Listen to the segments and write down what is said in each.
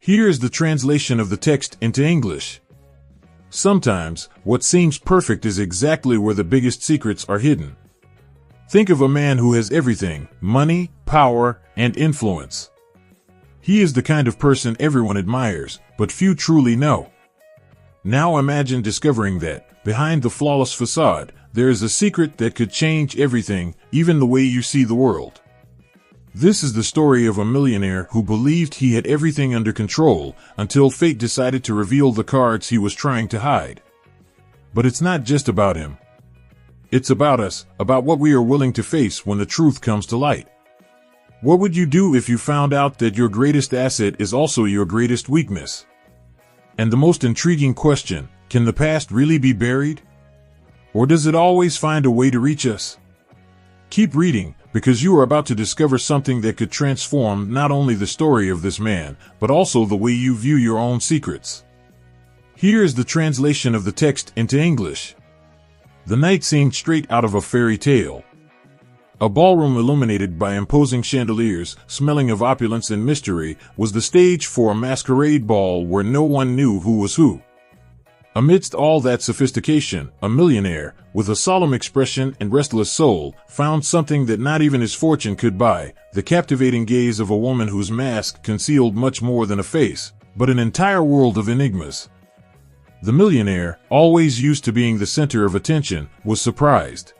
Here is the translation of the text into English. Sometimes, what seems perfect is exactly where the biggest secrets are hidden. Think of a man who has everything: money, power, and influence. He is the kind of person everyone admires, but few truly know. Now imagine discovering that, behind the flawless facade, there is a secret that could change everything, even the way you see the world. This is the story of a millionaire who believed he had everything under control until fate decided to reveal the cards he was trying to hide. But it's not just about him. It's about us, about what we are willing to face when the truth comes to light. What would you do if you found out that your greatest asset is also your greatest weakness? And the most intriguing question, can the past really be buried? Or does it always find a way to reach us? Keep reading, because you are about to discover something that could transform not only the story of this man, but also the way you view your own secrets. Here is the translation of the text into English. The night seemed straight out of a fairy tale. A ballroom illuminated by imposing chandeliers, smelling of opulence and mystery, was the stage for a masquerade ball where no one knew who was who. Amidst all that sophistication, a millionaire, with a solemn expression and restless soul, found something that not even his fortune could buy: the captivating gaze of a woman whose mask concealed much more than a face, but an entire world of enigmas. The millionaire, always used to being the center of attention, was surprised.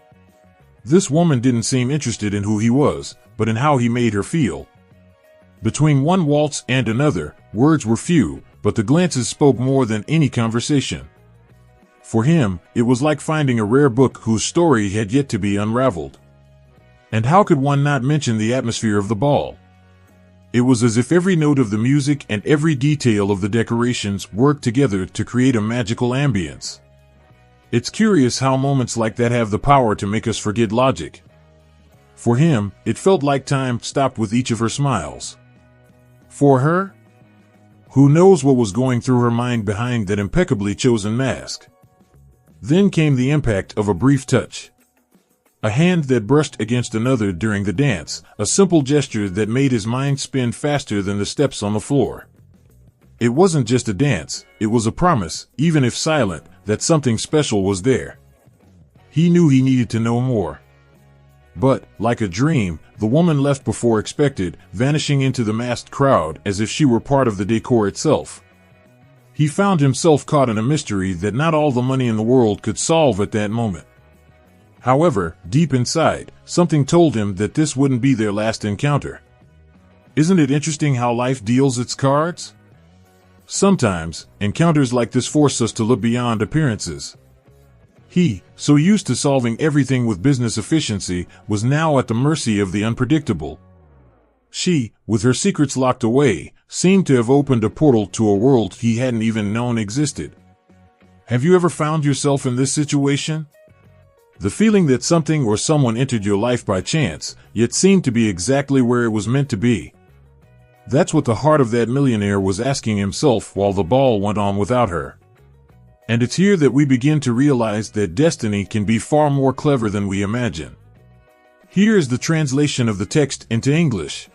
This woman didn't seem interested in who he was, but in how he made her feel. Between one waltz and another, words were few, but the glances spoke more than any conversation. For him, it was like finding a rare book whose story had yet to be unraveled. And how could one not mention the atmosphere of the ball? It was as if every note of the music and every detail of the decorations worked together to create a magical ambience. It's curious how moments like that have the power to make us forget logic. For him, it felt like time stopped with each of her smiles. For her? Who knows what was going through her mind behind that impeccably chosen mask? Then came the impact of a brief touch. A hand that brushed against another during the dance, a simple gesture that made his mind spin faster than the steps on the floor. It wasn't just a dance, it was a promise, even if silent, that something special was there. He knew he needed to know more. But, like a dream, the woman left before expected, vanishing into the masked crowd as if she were part of the decor itself. He found himself caught in a mystery that not all the money in the world could solve at that moment. However, deep inside, something told him that this wouldn't be their last encounter. Isn't it interesting how life deals its cards? Sometimes, encounters like this force us to look beyond appearances. He, so used to solving everything with business efficiency, was now at the mercy of the unpredictable. She, with her secrets locked away, seemed to have opened a portal to a world he hadn't even known existed. Have you ever found yourself in this situation? The feeling that something or someone entered your life by chance, yet seemed to be exactly where it was meant to be. That's what the heart of that millionaire was asking himself while the ball went on without her. And it's here that we begin to realize that destiny can be far more clever than we imagine. Here is the translation of the text into English.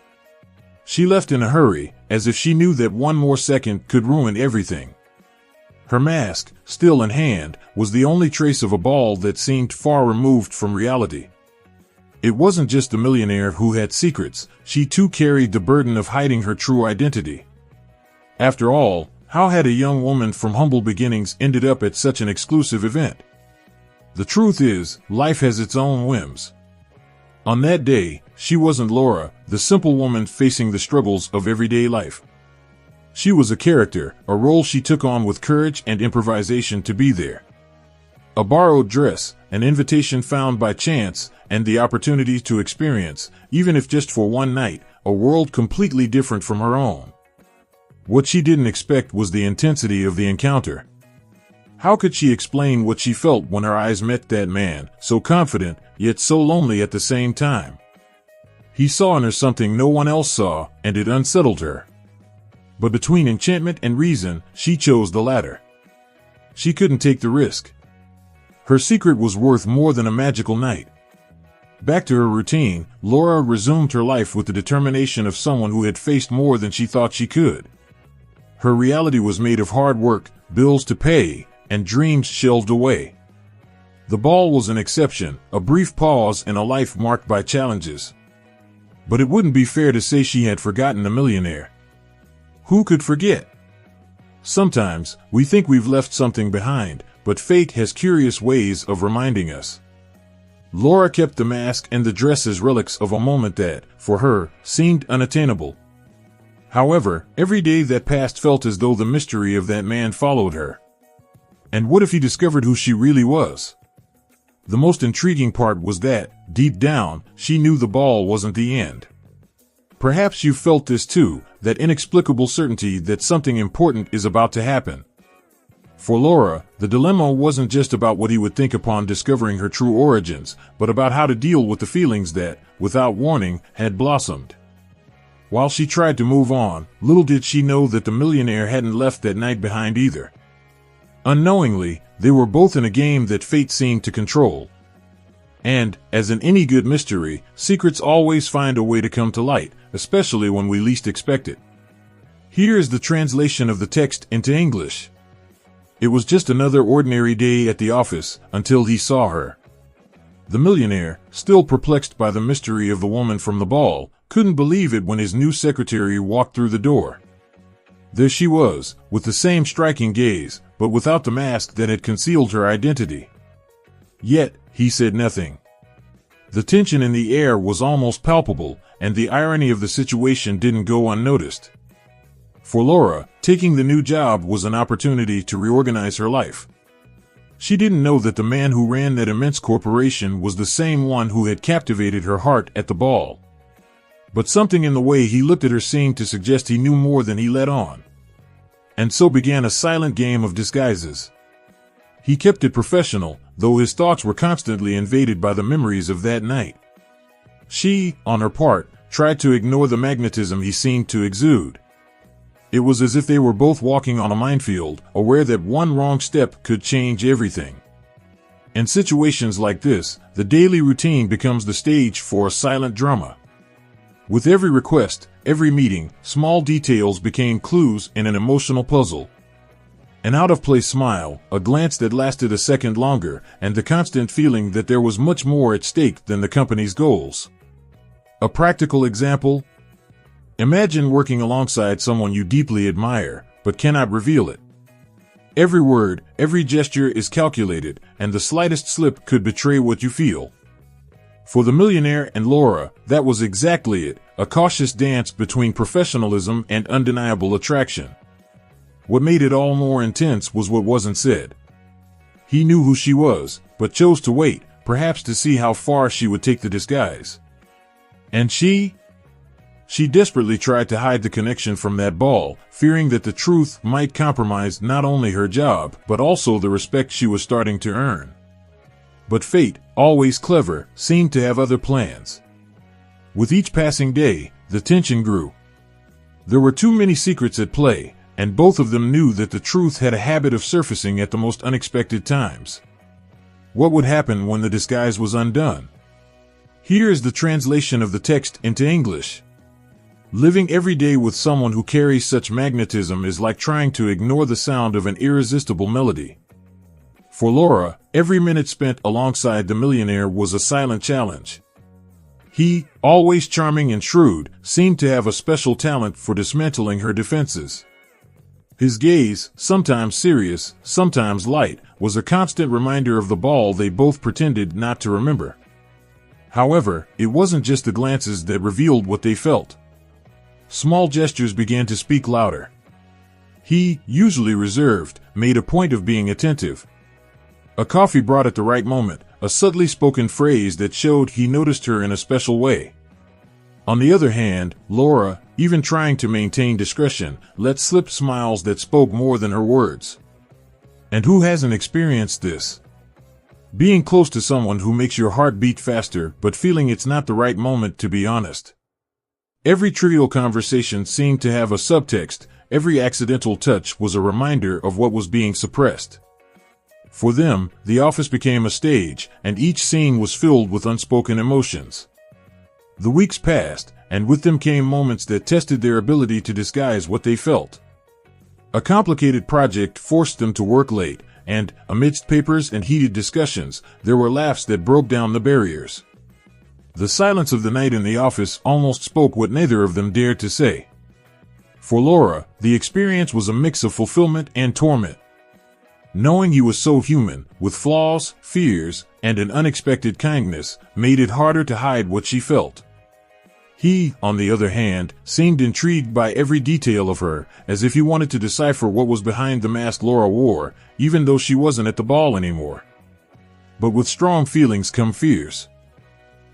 She left in a hurry, as if she knew that one more second could ruin everything. Her mask, still in hand, was the only trace of a ball that seemed far removed from reality. It wasn't just the millionaire who had secrets, she too carried the burden of hiding her true identity. After all, how had a young woman from humble beginnings ended up at such an exclusive event? The truth is, life has its own whims. On that day, she wasn't Laura, the simple woman facing the struggles of everyday life. She was a character, a role she took on with courage and improvisation to be there. A borrowed dress, an invitation found by chance, and the opportunity to experience, even if just for one night, a world completely different from her own. What she didn't expect was the intensity of the encounter. How could she explain what she felt when her eyes met that man, so confident, yet so lonely at the same time? He saw in her something no one else saw, and it unsettled her. But between enchantment and reason, she chose the latter. She couldn't take the risk. Her secret was worth more than a magical night. Back to her routine, Laura resumed her life with the determination of someone who had faced more than she thought she could. Her reality was made of hard work, bills to pay, and dreams shelved away. The ball was an exception, a brief pause in a life marked by challenges. But it wouldn't be fair to say she had forgotten the millionaire. Who could forget? Sometimes, we think we've left something behind, but fate has curious ways of reminding us. Laura kept the mask and the dress as relics of a moment that, for her, seemed unattainable. However, every day that passed felt as though the mystery of that man followed her. And what if he discovered who she really was? The most intriguing part was that, deep down, she knew the ball wasn't the end. Perhaps you felt this too, that inexplicable certainty that something important is about to happen. For Laura, the dilemma wasn't just about what he would think upon discovering her true origins, but about how to deal with the feelings that, without warning, had blossomed. While she tried to move on, little did she know that the millionaire hadn't left that night behind either. Unknowingly, they were both in a game that fate seemed to control. And, as in any good mystery, secrets always find a way to come to light, especially when we least expect it. Here is the translation of the text into English. It was just another ordinary day at the office, until he saw her. The millionaire, still perplexed by the mystery of the woman from the ball, couldn't believe it when his new secretary walked through the door. There she was, with the same striking gaze, but without the mask that had concealed her identity. Yet, he said nothing. The tension in the air was almost palpable, and the irony of the situation didn't go unnoticed. For Laura, taking the new job was an opportunity to reorganize her life. She didn't know that the man who ran that immense corporation was the same one who had captivated her heart at the ball. But something in the way he looked at her seemed to suggest he knew more than he let on. And so began a silent game of disguises. He kept it professional, though his thoughts were constantly invaded by the memories of that night. She, on her part, tried to ignore the magnetism he seemed to exude. It was as if they were both walking on a minefield, aware that one wrong step could change everything. In situations like this, the daily routine becomes the stage for a silent drama. With every request, every meeting, small details became clues in an emotional puzzle. An out-of-place smile, a glance that lasted a second longer, and the constant feeling that there was much more at stake than the company's goals. A practical example? Imagine working alongside someone you deeply admire, but cannot reveal it. Every word, every gesture is calculated, and the slightest slip could betray what you feel. For the millionaire and Laura, that was exactly it, a cautious dance between professionalism and undeniable attraction. What made it all more intense was what wasn't said. He knew who she was, but chose to wait, perhaps to see how far she would take the disguise. And she desperately tried to hide the connection from that ball, fearing that the truth might compromise not only her job, but also the respect she was starting to earn. But fate, always clever, seemed to have other plans. With each passing day, the tension grew. There were too many secrets at play, and both of them knew that the truth had a habit of surfacing at the most unexpected times. What would happen when the disguise was undone? Here is the translation of the text into English. Living every day with someone who carries such magnetism is like trying to ignore the sound of an irresistible melody. For Laura, every minute spent alongside the millionaire was a silent challenge. He, always charming and shrewd, seemed to have a special talent for dismantling her defenses. His gaze, sometimes serious, sometimes light, was a constant reminder of the ball they both pretended not to remember. However, it wasn't just the glances that revealed what they felt. Small gestures began to speak louder. He, usually reserved, made a point of being attentive. A coffee brought at the right moment, a subtly spoken phrase that showed he noticed her in a special way. On the other hand, Laura, even trying to maintain discretion, let slip smiles that spoke more than her words. And who hasn't experienced this? Being close to someone who makes your heart beat faster, but feeling it's not the right moment to be honest. Every trivial conversation seemed to have a subtext, every accidental touch was a reminder of what was being suppressed. For them, the office became a stage, and each scene was filled with unspoken emotions. The weeks passed, and with them came moments that tested their ability to disguise what they felt. A complicated project forced them to work late, and, amidst papers and heated discussions, there were laughs that broke down the barriers. The silence of the night in the office almost spoke what neither of them dared to say. For Laura, the experience was a mix of fulfillment and torment. Knowing he was so human, with flaws, fears, and an unexpected kindness, made it harder to hide what she felt. He, on the other hand, seemed intrigued by every detail of her, as if he wanted to decipher what was behind the mask Laura wore, even though she wasn't at the ball anymore. But with strong feelings come fears.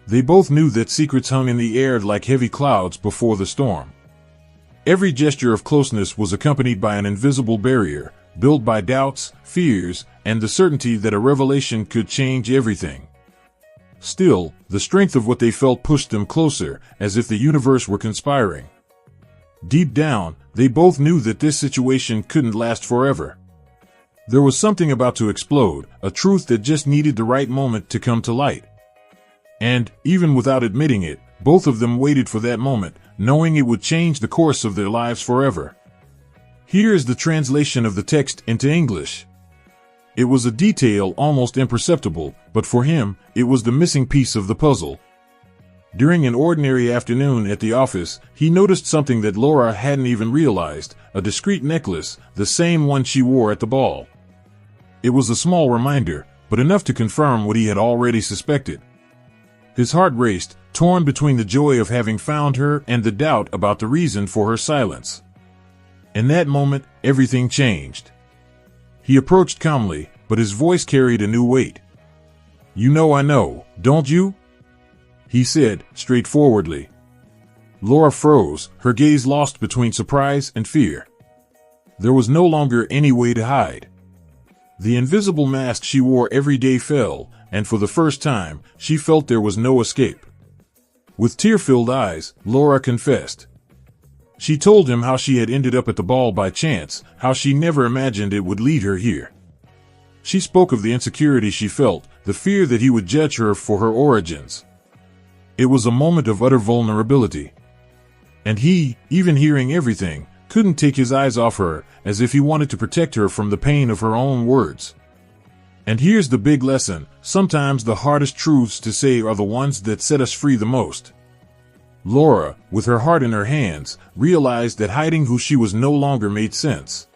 They both knew that secrets hung in the air like heavy clouds before the storm. Every gesture of closeness was accompanied by an invisible barrier, built by doubts, fears, and the certainty that a revelation could change everything. Still, the strength of what they felt pushed them closer, as if the universe were conspiring. Deep down, they both knew that this situation couldn't last forever. There was something about to explode, a truth that just needed the right moment to come to light. And, even without admitting it, both of them waited for that moment, knowing it would change the course of their lives forever. Here is the translation of the text into English. It was a detail almost imperceptible, but for him, it was the missing piece of the puzzle. During an ordinary afternoon at the office, he noticed something that Laura hadn't even realized, a discreet necklace, the same one she wore at the ball. It was a small reminder, but enough to confirm what he had already suspected. His heart raced, torn between the joy of having found her and the doubt about the reason for her silence. In that moment, everything changed. He approached calmly, but his voice carried a new weight. "You know I know, don't you?" he said, straightforwardly. Laura froze, her gaze lost between surprise and fear. There was no longer any way to hide. The invisible mask she wore every day fell, and for the first time, she felt there was no escape. With tear-filled eyes, Laura confessed. She told him how she had ended up at the ball by chance, how she never imagined it would lead her here. She spoke of the insecurity she felt, the fear that he would judge her for her origins. It was a moment of utter vulnerability. And he, even hearing everything, couldn't take his eyes off her, as if he wanted to protect her from the pain of her own words. And here's the big lesson: sometimes the hardest truths to say are the ones that set us free the most. Laura, with her heart in her hands, realized that hiding who she was no longer made sense.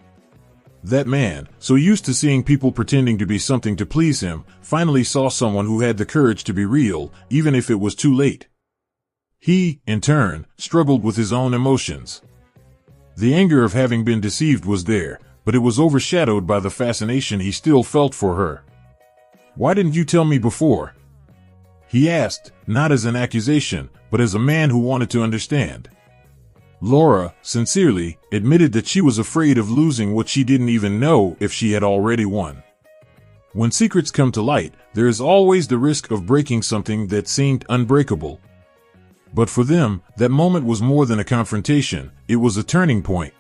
That man, so used to seeing people pretending to be something to please him, finally saw someone who had the courage to be real, even if it was too late. He, in turn, struggled with his own emotions. The anger of having been deceived was there, but it was overshadowed by the fascination he still felt for her. "Why didn't you tell me before?" he asked, not as an accusation, but as a man who wanted to understand. Laura, sincerely, admitted that she was afraid of losing what she didn't even know if she had already won. When secrets come to light, there is always the risk of breaking something that seemed unbreakable. But for them, that moment was more than a confrontation, it was a turning point.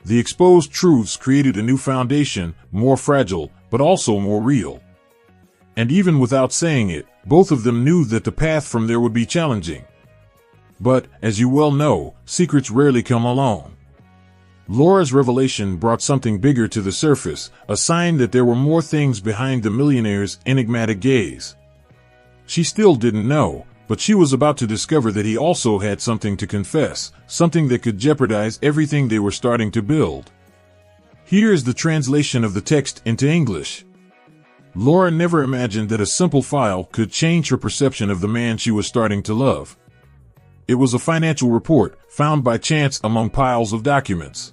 The exposed truths created a new foundation, more fragile, but also more real. And even without saying it, both of them knew that the path from there would be challenging. But, as you well know, secrets rarely come alone. Laura's revelation brought something bigger to the surface, a sign that there were more things behind the millionaire's enigmatic gaze. She still didn't know, but she was about to discover that he also had something to confess, something that could jeopardize everything they were starting to build. Here is the translation of the text into English. Laura never imagined that a simple file could change her perception of the man she was starting to love. It was a financial report, found by chance among piles of documents.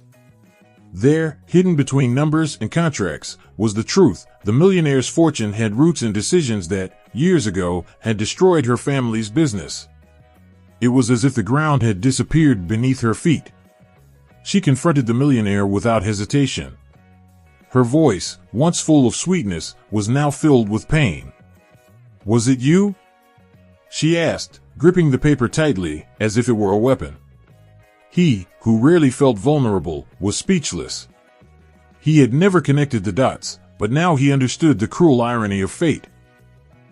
There, hidden between numbers and contracts, was the truth. The millionaire's fortune had roots in decisions that, years ago, had destroyed her family's business. It was as if the ground had disappeared beneath her feet. She confronted the millionaire without hesitation. Her voice, once full of sweetness, was now filled with pain. "Was it you?" she asked, gripping the paper tightly, as if it were a weapon. He, who rarely felt vulnerable, was speechless. He had never connected the dots, but now he understood the cruel irony of fate.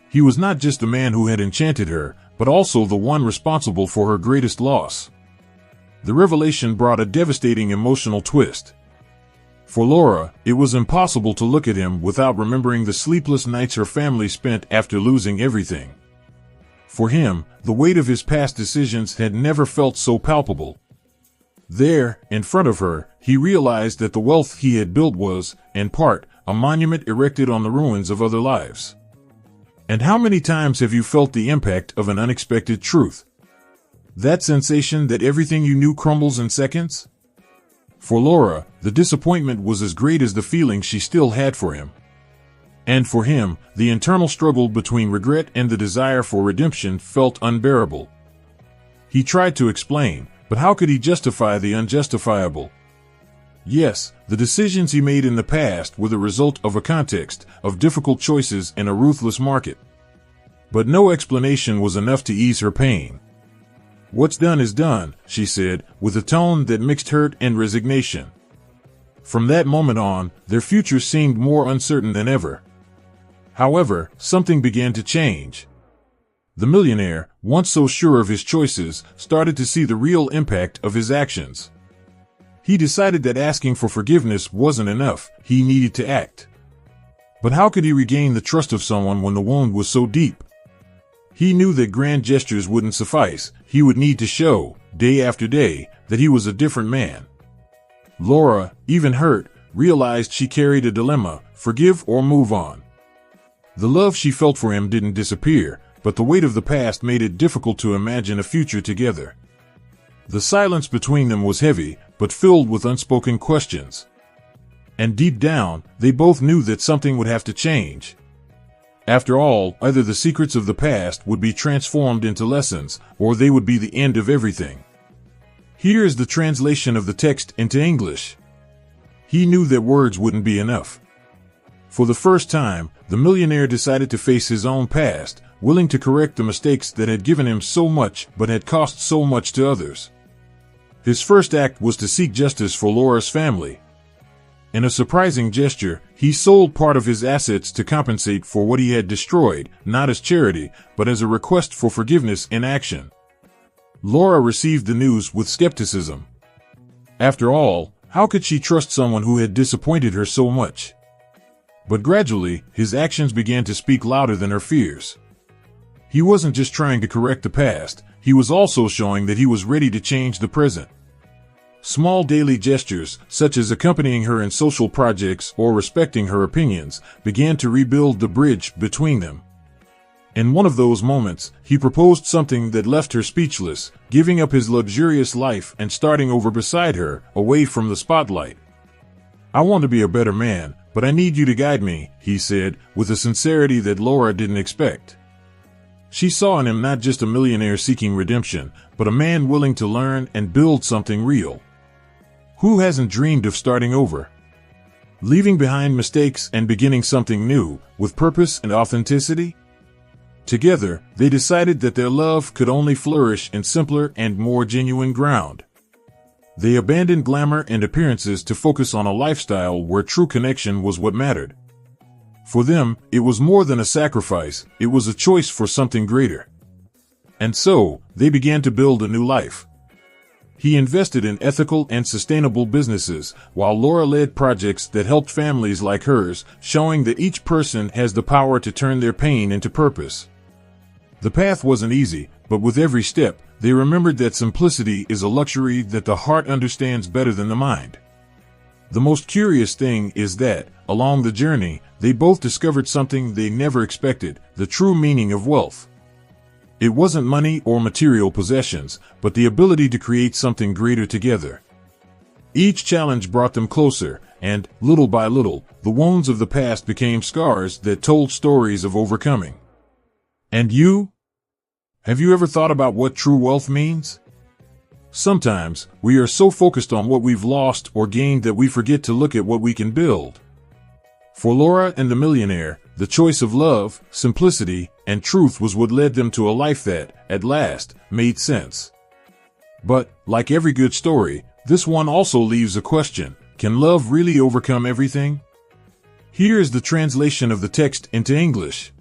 He was not just the man who had enchanted her, but also the one responsible for her greatest loss. The revelation brought a devastating emotional twist. For Laura, it was impossible to look at him without remembering the sleepless nights her family spent after losing everything. For him, the weight of his past decisions had never felt so palpable. There, in front of her, he realized that the wealth he had built was, in part, a monument erected on the ruins of other lives. And how many times have you felt the impact of an unexpected truth? That sensation that everything you knew crumbles in seconds? For Laura, the disappointment was as great as the feeling she still had for him. And for him, the internal struggle between regret and the desire for redemption felt unbearable. He tried to explain, but how could he justify the unjustifiable? Yes, the decisions he made in the past were the result of a context of difficult choices in a ruthless market. But no explanation was enough to ease her pain. "What's done is done," she said, with a tone that mixed hurt and resignation. From that moment on, their future seemed more uncertain than ever. However, something began to change. The millionaire, once so sure of his choices, started to see the real impact of his actions. He decided that asking for forgiveness wasn't enough, he needed to act. But how could he regain the trust of someone when the wound was so deep? He knew that grand gestures wouldn't suffice. He would need to show, day after day, that he was a different man. Laura, even hurt, realized she carried a dilemma: forgive or move on. The love she felt for him didn't disappear, but the weight of the past made it difficult to imagine a future together. The silence between them was heavy, but filled with unspoken questions. And deep down, they both knew that something would have to change. After all, either the secrets of the past would be transformed into lessons, or they would be the end of everything. Here is the translation of the text into English. He knew that words wouldn't be enough. For the first time, the millionaire decided to face his own past, willing to correct the mistakes that had given him so much but had cost so much to others. His first act was to seek justice for Laura's family. In a surprising gesture, he sold part of his assets to compensate for what he had destroyed, not as charity, but as a request for forgiveness in action. Laura received the news with skepticism. After all, how could she trust someone who had disappointed her so much? But gradually, his actions began to speak louder than her fears. He wasn't just trying to correct the past, he was also showing that he was ready to change the present. Small daily gestures, such as accompanying her in social projects or respecting her opinions, began to rebuild the bridge between them. In one of those moments, he proposed something that left her speechless, giving up his luxurious life and starting over beside her, away from the spotlight. "I want to be a better man, but I need you to guide me," he said, with a sincerity that Laura didn't expect. She saw in him not just a millionaire seeking redemption, but a man willing to learn and build something real. Who hasn't dreamed of starting over? Leaving behind mistakes and beginning something new, with purpose and authenticity? Together, they decided that their love could only flourish in simpler and more genuine ground. They abandoned glamour and appearances to focus on a lifestyle where true connection was what mattered. For them, it was more than a sacrifice, it was a choice for something greater. And so, they began to build a new life. He invested in ethical and sustainable businesses, while Laura led projects that helped families like hers, showing that each person has the power to turn their pain into purpose. The path wasn't easy, but with every step, they remembered that simplicity is a luxury that the heart understands better than the mind. The most curious thing is that, along the journey, they both discovered something they never expected: the true meaning of wealth. It wasn't money or material possessions, but the ability to create something greater together. Each challenge brought them closer, and, little by little, the wounds of the past became scars that told stories of overcoming. And you? Have you ever thought about what true wealth means? Sometimes, we are so focused on what we've lost or gained that we forget to look at what we can build. For Laura and the millionaire, the choice of love, simplicity, and truth was what led them to a life that, at last, made sense. But, like every good story, this one also leaves a question: can love really overcome everything? Here is the translation of the text into English.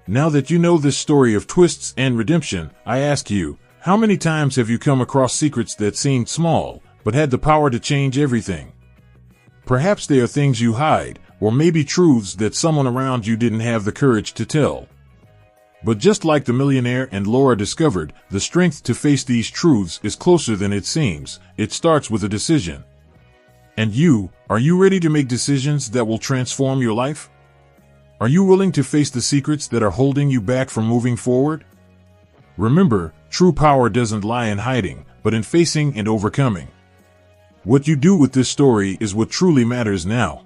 Now that you know this story of twists and redemption, I ask you, how many times have you come across secrets that seemed small, but had the power to change everything? Perhaps they are things you hide, or maybe truths that someone around you didn't have the courage to tell. But just like the millionaire and Laura discovered, the strength to face these truths is closer than it seems. It starts with a decision. And you, are you ready to make decisions that will transform your life? Are you willing to face the secrets that are holding you back from moving forward? Remember, true power doesn't lie in hiding, but in facing and overcoming. What you do with this story is what truly matters now.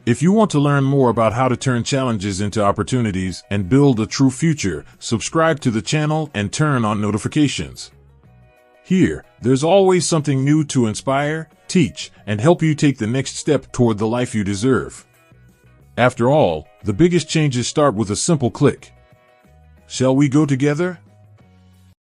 If you want to learn more about how to turn challenges into opportunities and build a true future, subscribe to the channel and turn on notifications. Here, there's always something new to inspire, teach, and help you take the next step toward the life you deserve. After all, the biggest changes start with a simple click. Shall we go together?